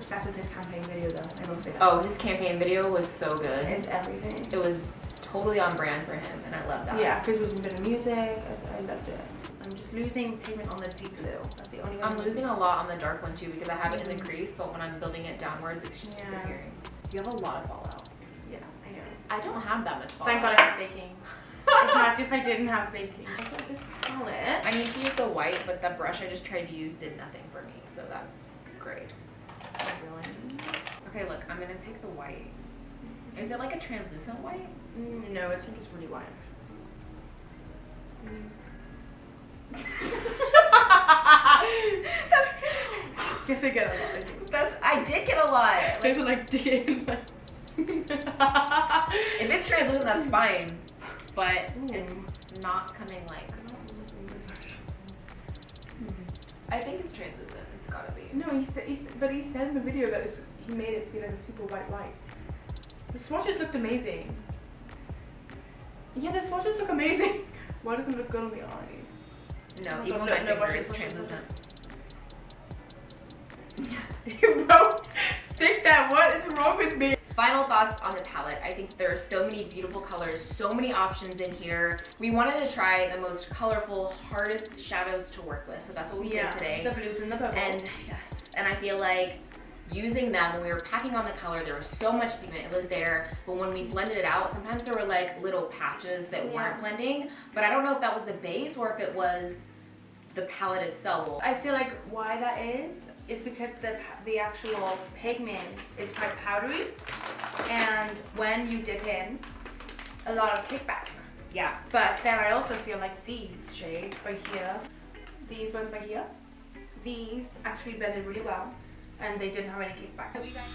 obsessed with his campaign video though, I will say that. Oh, his campaign video was so good. It's everything. It was totally on brand for him, and I love that. Yeah, because it was a bit of music, I loved it. I'm just losing pigment on the deep blue. That's the only one. I'm losing a lot on the dark one too because I have it in the crease, but when I'm building it downwards, it's just disappearing. You have a lot of fallout. Yeah, I know. I don't have that much fallout. Thank God I have baking. Imagine if I didn't have baking. I got this palette. I need to use the white, but the brush I just tried to use did nothing for me, so that's great. Okay, look, I'm gonna take the white. Is it like a translucent white? No, I think it's really white. Guess I get a lot. I did get a lot. There's like digging. If it's translucent, that's fine, but it's not coming like. I think it's translucent. It's gotta be. No, he said in the video that he made it to be like a super white light. The swatches looked amazing. Yeah, the swatches look amazing. Why doesn't it look good on the eye? No, even on my finger, it's translucent. You wrote, stick that. What is wrong with me? Final thoughts on the palette. I think there are so many beautiful colors, so many options in here. We wanted to try the most colorful, hardest shadows to work with, so that's what we did today. The blues and the purples. And yes, and I feel like using them when we were packing on the color, there was so much pigment, it was there, but when we blended it out, sometimes there were like little patches that weren't blending, but I don't know if that was the base or if it was the palette itself. I feel like why that is because the actual pigment is quite powdery, and when you dip in, a lot of kickback. Yeah. But then I also feel like these shades by here, these ones by here, these actually blended really well, and they didn't have any kickback. Have you guys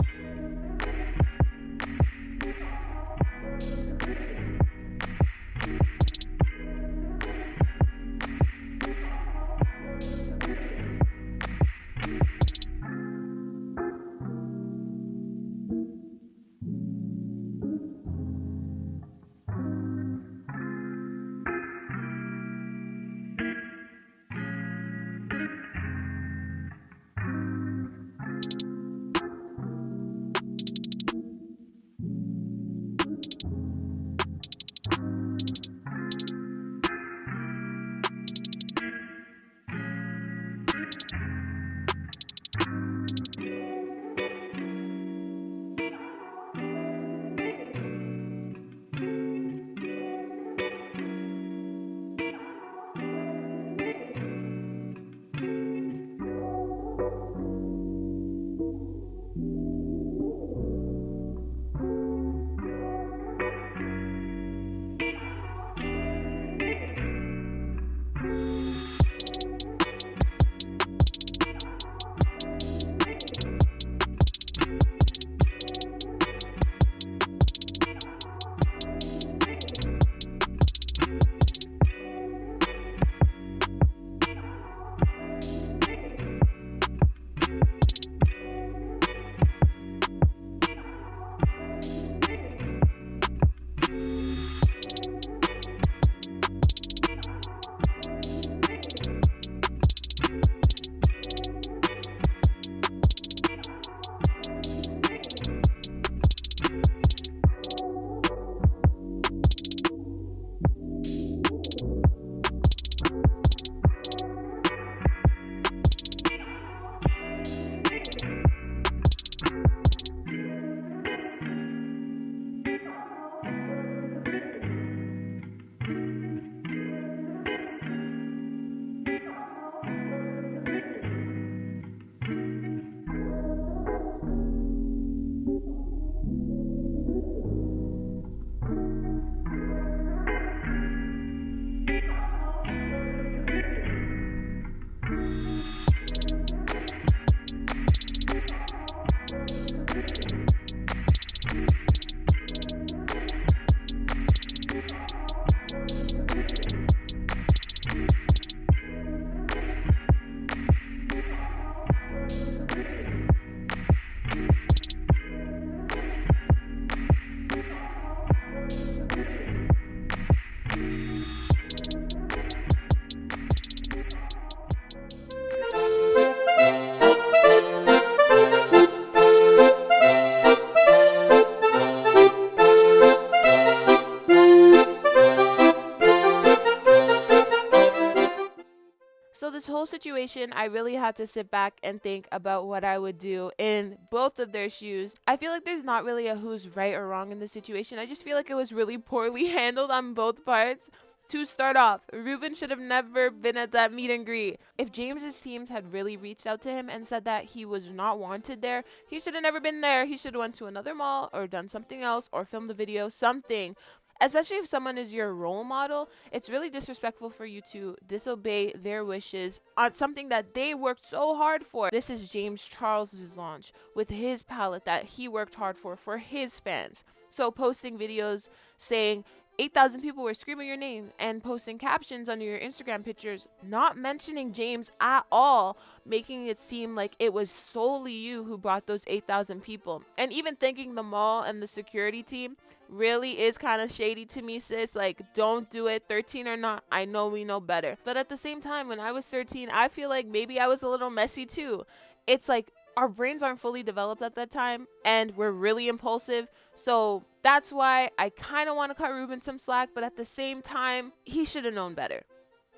whole situation, I really had to sit back and think about what I would do in both of their shoes. I feel like there's not really a who's right or wrong in this situation. I just feel like it was really poorly handled on both parts. To start off, Reuben should have never been at that meet and greet. If James's teams had really reached out to him and said that he was not wanted there, he should have never been there. He should have went to another mall or done something else or filmed a video, something. Especially if someone is your role model, it's really disrespectful for you to disobey their wishes on something that they worked so hard for. This is James Charles's launch with his palette that he worked hard for his fans. So posting videos saying 8,000 people were screaming your name and posting captions under your Instagram pictures, not mentioning James at all, making it seem like it was solely you who brought those 8,000 people. And even thanking the mall and the security team really is kind of shady to me, sis. Like, don't do it, 13 or not. I know we know better. But at the same time, when I was 13, I feel like maybe I was a little messy too. It's like our brains aren't fully developed at that time and we're really impulsive. So that's why I kind of want to cut Reuben some slack, but at the same time, he should have known better.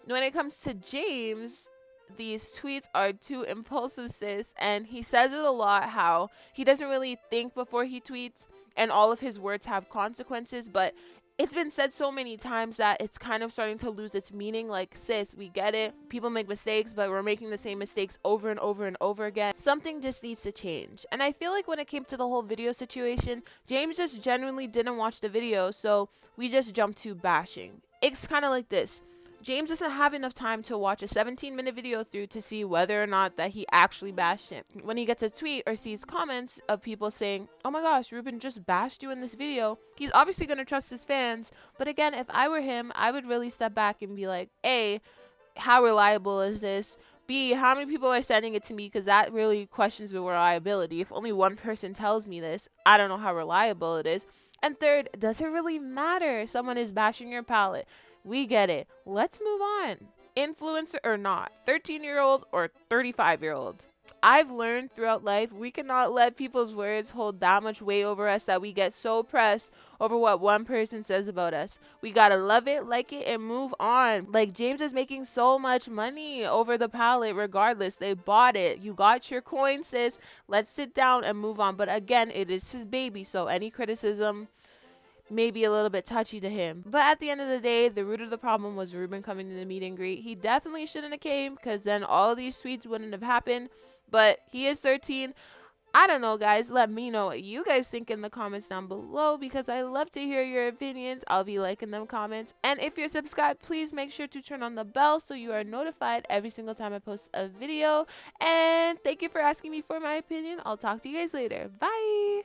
When it comes to James, these tweets are too impulsive, sis, and he says it a lot how he doesn't really think before he tweets and all of his words have consequences, but it's been said so many times that it's kind of starting to lose its meaning. Like, sis, we get it. People make mistakes, but we're making the same mistakes over and over and over again. Something just needs to change. And I feel like when it came to the whole video situation, James just genuinely didn't watch the video, so we just jumped to bashing. It's kind of like this. James doesn't have enough time to watch a 17-minute video through to see whether or not that he actually bashed him. When he gets a tweet or sees comments of people saying, oh my gosh, Reuben just bashed you in this video, he's obviously going to trust his fans. But again, if I were him, I would really step back and be like, A, how reliable is this? B, how many people are sending it to me? Because that really questions the reliability. If only one person tells me this, I don't know how reliable it is. And third, does it really matter? Someone is bashing your palette. We get it. Let's move on. Influencer or not, 13-year-old or 35-year-old. I've learned throughout life we cannot let people's words hold that much weight over us that we get so pressed over what one person says about us. We gotta love it, like it, and move on. Like, James is making so much money over the palette regardless. They bought it. You got your coin, sis. Let's sit down and move on. But again, it is his baby, so any criticism may be a little bit touchy to him. But at the end of the day, the root of the problem was Reuben coming to the meet and greet. He definitely shouldn't have came, because then all these tweets wouldn't have happened. But he is 13. I don't know, guys. Let me know what you guys think in the comments down below, because I love to hear your opinions. I'll be liking them comments. And if you're subscribed, please make sure to turn on the bell so you are notified every single time I post a video. And thank you for asking me for my opinion. I'll talk to you guys later. Bye.